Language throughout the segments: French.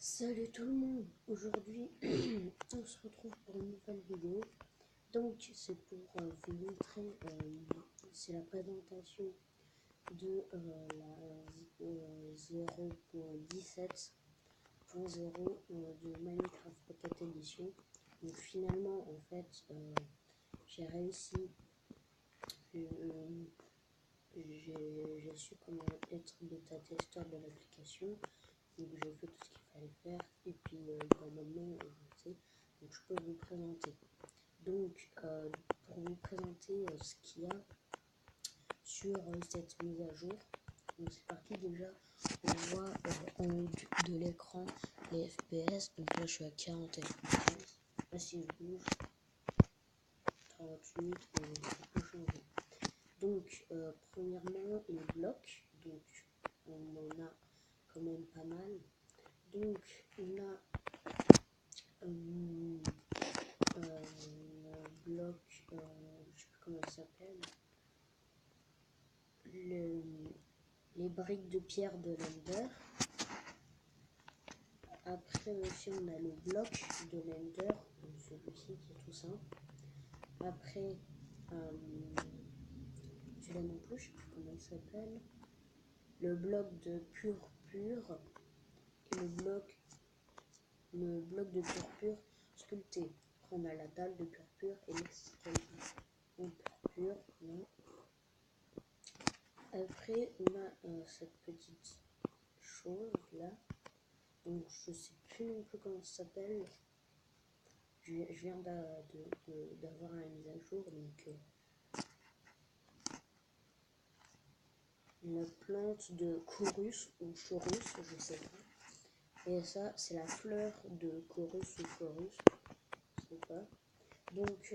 Salut tout le monde, aujourd'hui on se retrouve pour une nouvelle vidéo. Donc c'est pour vous montrer, c'est la présentation de la 0.17.0 de Minecraft Pocket Edition. Donc finalement en fait j'ai réussi, j'ai su comment être bêta testeur de l'application. Donc j'ai fait tout ce qu'il fallait faire et puis maintenant je sais, donc je peux vous présenter. Donc pour vous présenter ce qu'il y a sur cette mise à jour. Donc c'est parti, déjà on voit en haut de l'écran les FPS. Donc là je suis à 40 FPS. Là si je bouge 38, ça peut changer. Donc premièrement les blocs, donc on en a quand même pas mal. Donc on a bloc, je sais plus comment il s'appelle, les briques de pierre de l'Ender. Après aussi on a le bloc de l'Ender, celui-ci qui est tout simple. Après celui-là non plus, je sais plus comment il s'appelle, le bloc de purpure et le bloc de purpure sculpté. Après on a la dalle de purpure et l'escalier en purpure. Non. Après on a cette petite chose là, donc je sais plus non plus comment ça s'appelle. Je viens d'avoir la mise à jour, donc une plante de chorus ou chorus, je sais pas. Et ça c'est la fleur de chorus ou chorus, je sais pas. Donc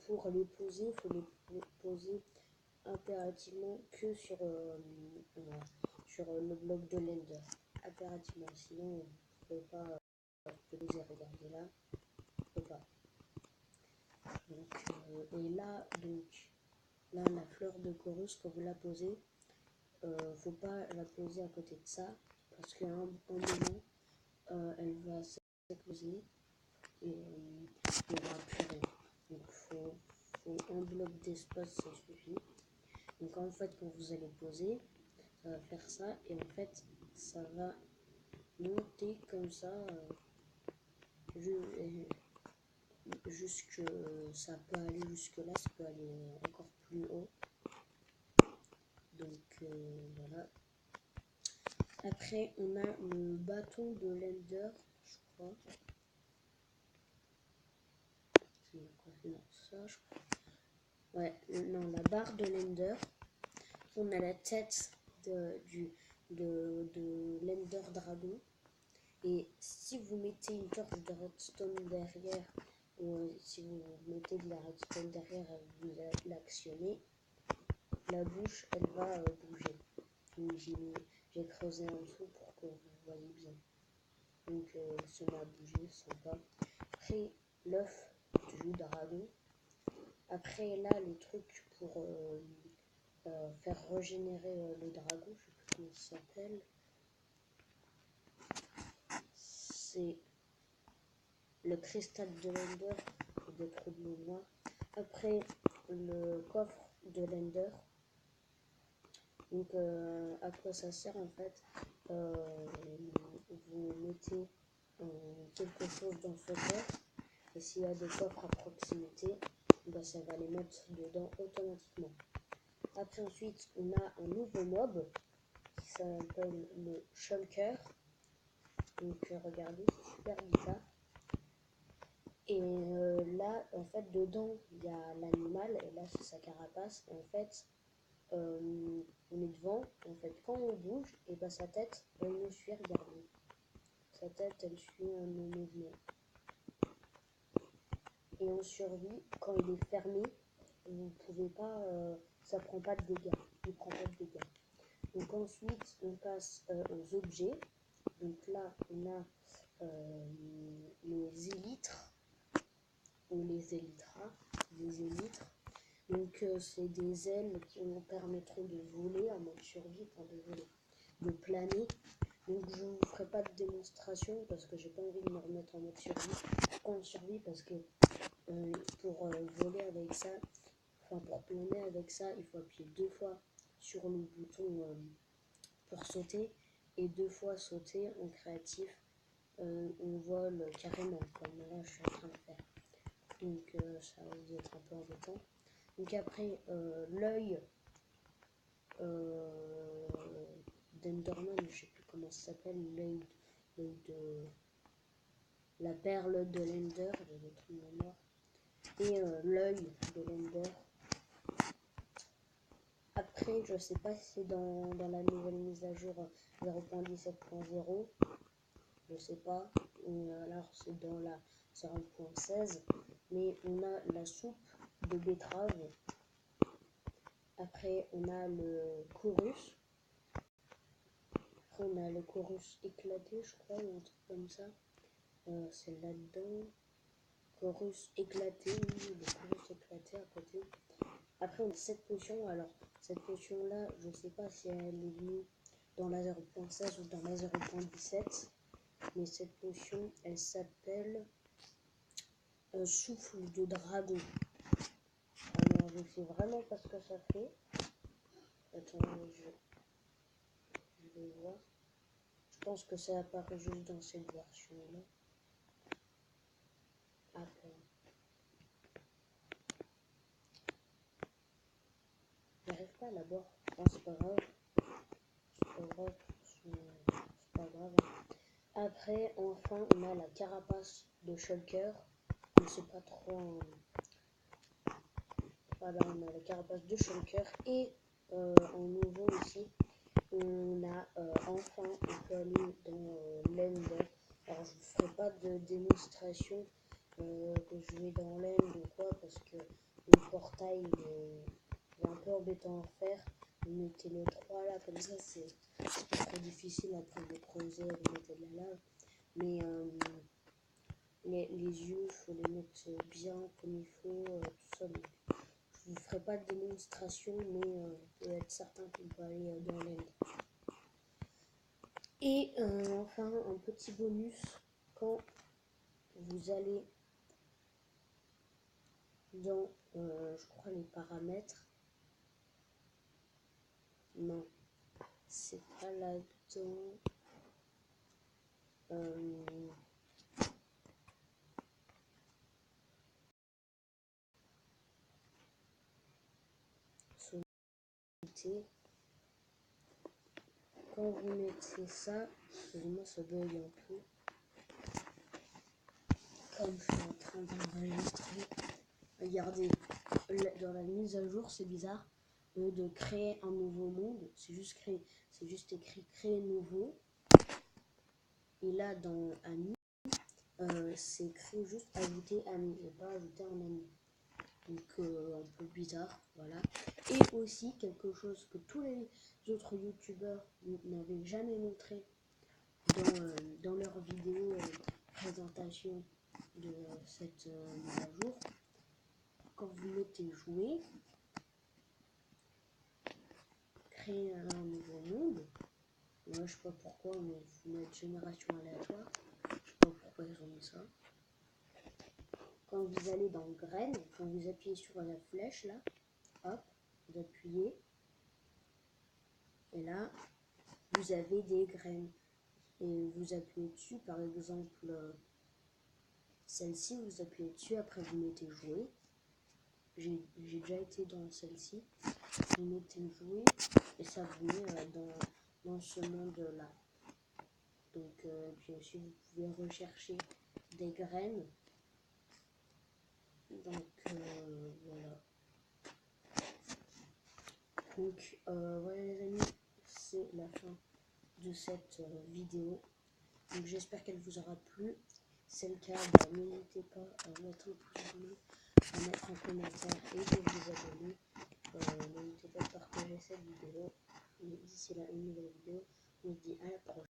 pour les poser, il faut les poser impérativement que sur le bloc de l'Ender. Impérativement, sinon vous ne pouvez pas poser. Regardez là, vous ne pouvez pas. Donc, et là, la fleur de chorus, quand vous la posez, faut pas la poser à côté de ça, parce qu'à un moment, elle va s'écloser et il n'y aura plus rien. Donc faut un bloc d'espace, ça suffit. Donc en fait quand vous allez poser, ça va faire ça et en fait ça va monter comme ça jusque, ça peut aller jusque là, ça peut aller encore plus haut. Donc voilà. Après on a le bâton de l'Ender, je crois. Non, ça je crois. Ouais, non, la barre de l'Ender. On a la tête de l'Ender Dragon. Et si vous mettez une torche de redstone derrière, ou si vous mettez de la redstone derrière et vous l'actionnez, la bouche elle va bouger. Donc j'ai creusé en dessous pour que vous voyez bien. Donc ça m'a bougé, sympa. Après l'œuf du dragon. Après là les trucs pour faire régénérer le dragon, je sais plus comment il s'appelle. C'est le cristal de l'Ender, de trop de mémoire. Après le coffre de l'Ender. Donc à quoi ça sert en fait, vous mettez quelque chose dans ce coffre et s'il y a des coffres à proximité, ben, ça va les mettre dedans automatiquement. Après ensuite on a un nouveau mob qui s'appelle le shulker. Donc regardez, c'est super bizarre. Et là en fait dedans il y a l'animal et là c'est sa carapace. Et en fait on est devant, en fait quand on bouge, et ben sa tête elle nous suit, regardez. Sa tête elle suit nos mouvements. Et on survit quand il est fermé, vous pouvez pas, ça prend pas de dégâts, il prend pas de dégâts. Donc ensuite on passe aux objets. Donc là on a les élytres ou les élytras, les élytres. Donc c'est des ailes qui nous permettront de voler en mode survie, enfin de voler, de planer. Donc je ne vous ferai pas de démonstration parce que j'ai pas envie de me remettre en mode survie. Pourquoi en survie? Parce que pour voler avec ça, enfin pour planer avec ça, il faut appuyer 2 fois sur le bouton pour sauter et 2 fois sauter en créatif. On vole carrément comme là je suis en train de faire. Donc ça risque d'être un peu embêtant. Donc après l'œil d'Enderman, je sais plus comment ça s'appelle, l'œil de la perle de l'Ender, j'ai des trucs de mémoire, et l'œil de l'Ender. Après, je sais pas si c'est dans la nouvelle mise à jour 0.17.0, je sais pas, alors c'est dans la 0.16, mais on a la soupe de betterave. Après, on a le chorus. Après, on a le chorus éclaté, je crois, ou un truc comme ça. C'est là-dedans. Chorus éclaté, oui, le chorus éclaté à côté. Après, on a cette potion. Alors, cette potion-là, je sais pas si elle est venue dans la 0.16 ou dans la 0.17. Mais cette potion, elle s'appelle souffle de dragon. Alors, je sais vraiment pas ce que ça fait. Attends, je vais voir. Je pense que ça apparaît juste dans cette version-là. Après. J'arrive pas à la boire. Bon, c'est pas grave. C'est pas grave. C'est pas grave. Après, enfin, on a la carapace de Shulker. Je sais pas trop. Voilà, on a la carapace de Shulker. Et en nouveau aussi, on a enfin, on peut aller dans l'End. Alors, je vous ferai pas de démonstration que je vais dans l'End ou quoi, parce que le portail est un peu embêtant à faire. Vous mettez les 3 là, comme ça, c'est pas trop difficile. Après, vous creusez, vous mettez de la lave. Mais les yeux, il faut les mettre bien comme il faut, tout ça. Donc, je vous ferai pas de démonstration, mais vous pouvez être certain qu'on peut aller dans l'End. Et enfin, un petit bonus, quand vous allez dans, je crois, les paramètres. Non, c'est pas là-dedans. Quand vous mettez ça, excusez-moi, ça bug un peu. Comme je suis en train d'enregistrer. Regardez, dans la mise à jour, c'est bizarre. De créer un nouveau monde, c'est juste écrit créer nouveau. Et là, dans ami, c'est écrit juste ajouter ami et pas ajouter un ami. Donc un peu bizarre, voilà. Et aussi quelque chose que tous les autres youtubeurs n'avaient jamais montré dans leur vidéo présentation de cette mise à jour. Quand vous mettez jouer, créer un nouveau monde, moi je sais pas pourquoi, mais vous mettez génération aléatoire, je sais pas pourquoi ils ont mis ça. Quand vous allez dans graines, quand vous appuyez sur la flèche là, hop, vous appuyez, et là vous avez des graines. Et vous appuyez dessus, par exemple celle-ci, vous appuyez dessus, après vous mettez jouer. J'ai déjà été dans celle-ci, vous mettez jouer et ça vous met dans ce monde-là. Donc puis aussi vous pouvez rechercher des graines. Donc voilà. Donc voilà les amis, c'est la fin de cette vidéo. Donc j'espère qu'elle vous aura plu. Si c'est le cas, n'hésitez pas à mettre un pouce bleu, à mettre un commentaire et de vous abonner. N'hésitez pas à partager cette vidéo. Et d'ici là, une nouvelle vidéo. On se dit à la prochaine.